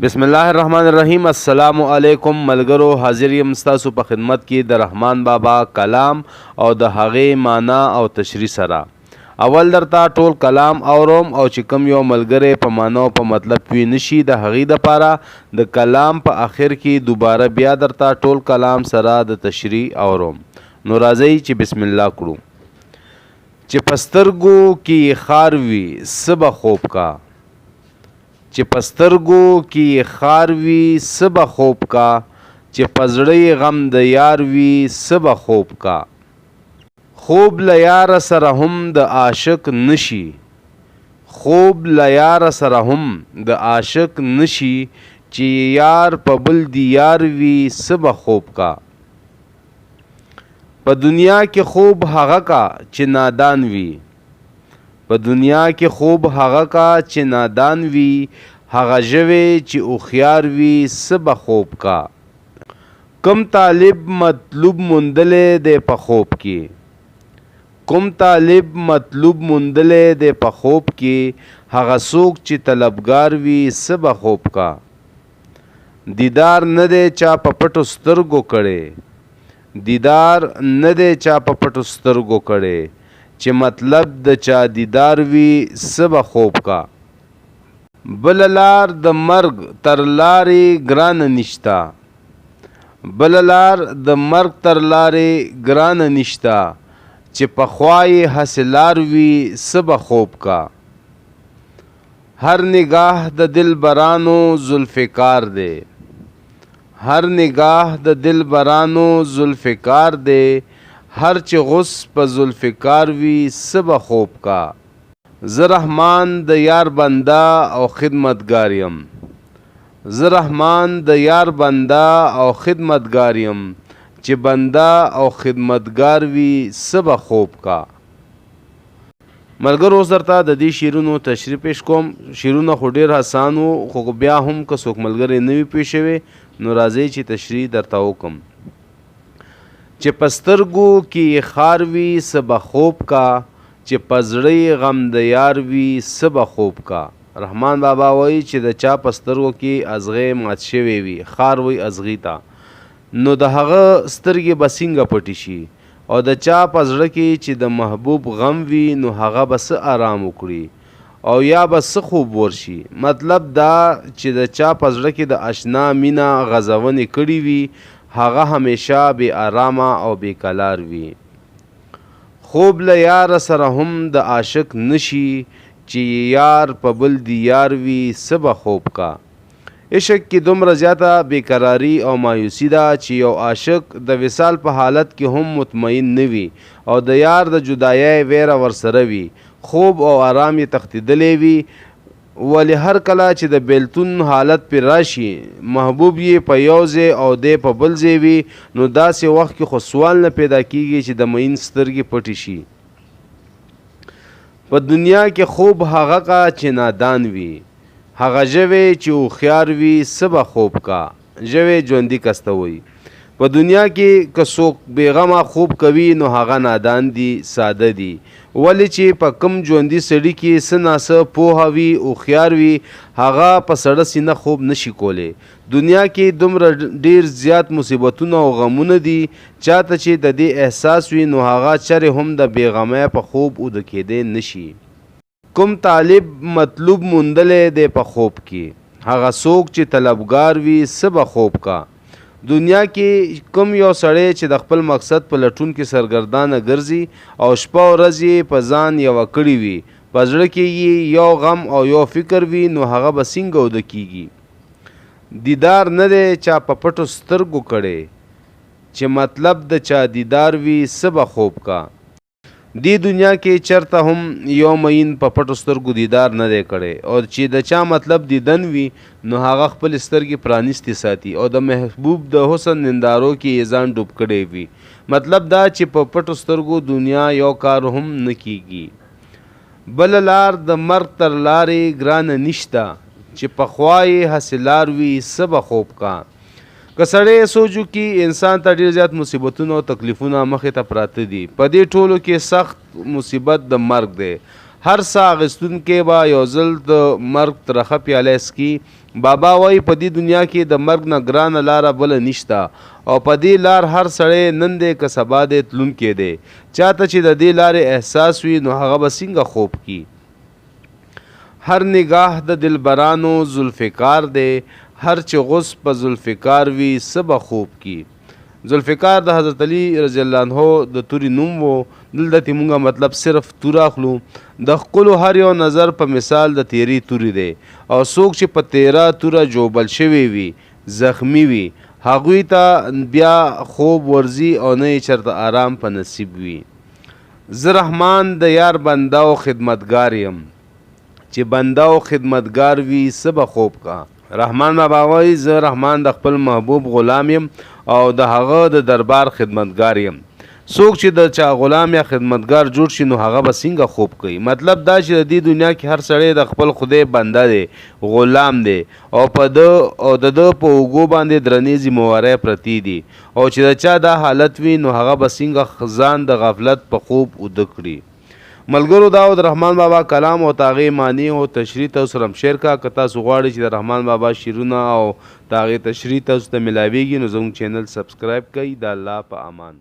بسم الله الرحمن الرحیم. السلام علیکم ملګرو، حاضر یم ستاسو په خدمت کې د رحمان بابا کلام او د هغې معنا او تشریح سره. اول درته ټول کلام اورم او چې کوم یو ملګری په معنا او په مطلب پوه نشي د هغې دپاره د کلام په آخر کې دوباره بیا درته ټول کلام سره د تشریح اورم. نو راځئ چې بسم الله کړو. چې په سترګو کې خار وي څه به خوب کا، چې په سترګو کې خار وي څه به خوب کا، چې په زړه غم د یار وي څه به خوب کا. خوب له یاره سره هم د عاشق نشي، خوب له یاره سره هم د عاشق نشي، چې یار په بل دی یار وي څه به خوب کا. په دنیا کې خوب هغه کا چې نادان وي، په دنیا کې خوب هغه کا چې نادان وي، هغه ژوی چې هوښیار وي څه به خوب کا. کم طالب مطلوب موندلی دی په خوب کې، کوم طالب مطلوب موندلی دی په خوب کې، هغه څوک چې طلبګار وي څه به خوب کا. دیدار نه دی چا په پټو سترګو کړی، دیدار نه دی چا په پټو سترګو کړی، چې مطلب د چا دیدار وي څه به خوب کا. بل لار د مرګ تر لارې ګرانه نشته، بل لار د مرګ تر لارې ګرانه نشته، چې پخوا یې هسې لار وي څه به خوب کا. هر نگاه د دلبرانو ذوالفقار دی، هر نگاه د دلبرانو ذوالفقار دی، هر چې غوث په ذوالفقار وي څه به خوب کا. زه رحمان د یار بنده او خدمتګار یم، زه رحمان د یار بنده او خدمتګار یم، چې بنده او خدمتګار وي څه به خوب کا. ملګرو اوس درته د دې شعرونو تشریح پیش کوم. شعرونه خو ډېر آسان وو، خو بیا هم که څوک ملګری نه وي پوه شوی نو راځئ چې تشریح درته وکړم. چې په سترګو کې خار وي څه به خوب کا، چې په زړه غم د یار وي څه به خوب کا. رحمان بابا وایي چې د چا په سترګو کې ازغې مات شوی وي، خار وي ازغې ته، نو د هغه سترګې به څنګه پټې شي. او د چا په زړه کې چې د محبوب غم وي نو هغه به څه آرام وکړي او یا به څه خوب ورشي. مطلب دا چې د چا په زړه کې د اشنا مینا غزونې کړي وي هغه همیشه بی آرامه او بی قرار وي. خوب له یار سره هم د عاشق نشي، چې یار په بل دی یار وي څه به خوب کا. عشق کې دومره زیاته بیقراري او مایوسي ده چې یو عاشق د وصال په حالت کې هم مطمئن نه وي او د یار د جدایۍ ویره ورسره وي. خوب او آرام یې تښتېدلی وي، ولی هر کله چې د بیلتون حالت پې راشي محبوب یې په یو ځای او دی په بل ځای وي، نو داسې وخت کې خو سوال نه پیدا کېږي چې د مین سترګې پټې شي. په دنیا کې خوب هغه کا چې نادان وي، هغه ژوی چې هوښیار وي څه به خوب کا. ژوی ژوندي کس ته وایي. په دنیا کې که څوک بېغمه خوب کوي نو هغه نادان دي، ساده دي، ولې چې په کم ژوندي سړي کې څه ناڅه پوهه وي، هوښیار وي، هغه په سړه سینه خوب نشي کولی. دنیا کې دومره ډېر زیات مصیبتونه او غمونه دي، چاته چې د دې احساس وي نو هغه چرې هم د بېغمۍ په خوب اوده کېدی نشي. کوم طالب مطلوب موندلی دی په خوب کې، هغه څوک چې طلبګار وي څه به خوب کا. دنیا کې کوم یو سړی چې د خپل مقصد په لټون کې سرګردانه ګرځي او شپه ورځ یې په ځان یوه کړې وي، په زړه کې یې یو غم او یو فکر وي، نو هغه به څنګه اوده کېږي. دیدار نه دی چا په پټو سترګو کړی، چې مطلب د چا دیدار وي څه به خوب کا. دې دنیا کې چرته هم یو مین په پټو سترګو دیدار نه دی کړی، او چې د چا مطلب دیدن وي نو هغه خپل سترګې پرانیستې ساتي او د محبوب د حسن نندارو کې یې ځان ډوب کړی وي. مطلب دا چې په پټو سترګو دنیا یو کار هم نه کیږي. بل لار د مرګ تر لارې ګرانه نشته، چې پخوا یې هسې لار وي څه به خوب کا. که سړی سوچو کې انسان ته ډېر زیات مصیبتونه او تکلیفونه مخې ته پراته دي. په دې ټولو کې سخت مصیبت د مرګ دی. هر ساه اخیستونکی به یو ځل د مرګ ترخه پیاله څکي بابا وای په دې دنیا کې د مرګ نه ګرانه لاره بله نشته او په دې لار هر سړی نن دی که سبا دی تلونکی دی. چاته چې د دې لارې احساس وي نو هغه به څنګه خوب کی. هر نگاه د دلبرانو ذوالفقار دی، هر چې غوث په ذوالفقار وي څه به خوب کی. ذوالفقار د حضرت علی رضی الله عنه د توري نوم و. دلته مونږه مطلب صرف تور اخلو. د خپلو هر یو نظر په مثال د تیری توري دی او څوک چې په تیره توره جوبل شوی وي زخمی وي هغوی ته بیا خوب ورځي او نه یې چرته آرام په نصیب وي. زه رحمان د یار بنده او خدمتګار یم، چې بنده او خدمتګار وي څه به خوب کا. رحمان بابا وایي زه رحمان د خپل محبوب غلام یم او د هغه د دربار خدمتګار یم. څوک چې د چا غلام یا خدمتګار جوړ شي نو هغه به څنګه خوب کوي. مطلب دا چې د دې دنیا کې هر سړی د خپل خدای بنده دی، غلام دی او د ده په اوږو باندې درنې ذمهوارۍ پرتې دي او چې د چا دا حالت وي نو هغه به څنګه ځان د غفلت په خوب اوده کړي. ملګرو دا د رحمان بابا کلام او تاغې معنی او تشریح تاسو سره شیر کا. که تاسو غواړئ چې د رحمان بابا شعرونه او تاغې تشریح تاسو ته ملاویږي نو زموږ چینل سبسکرایب کړئ. د الله په امان.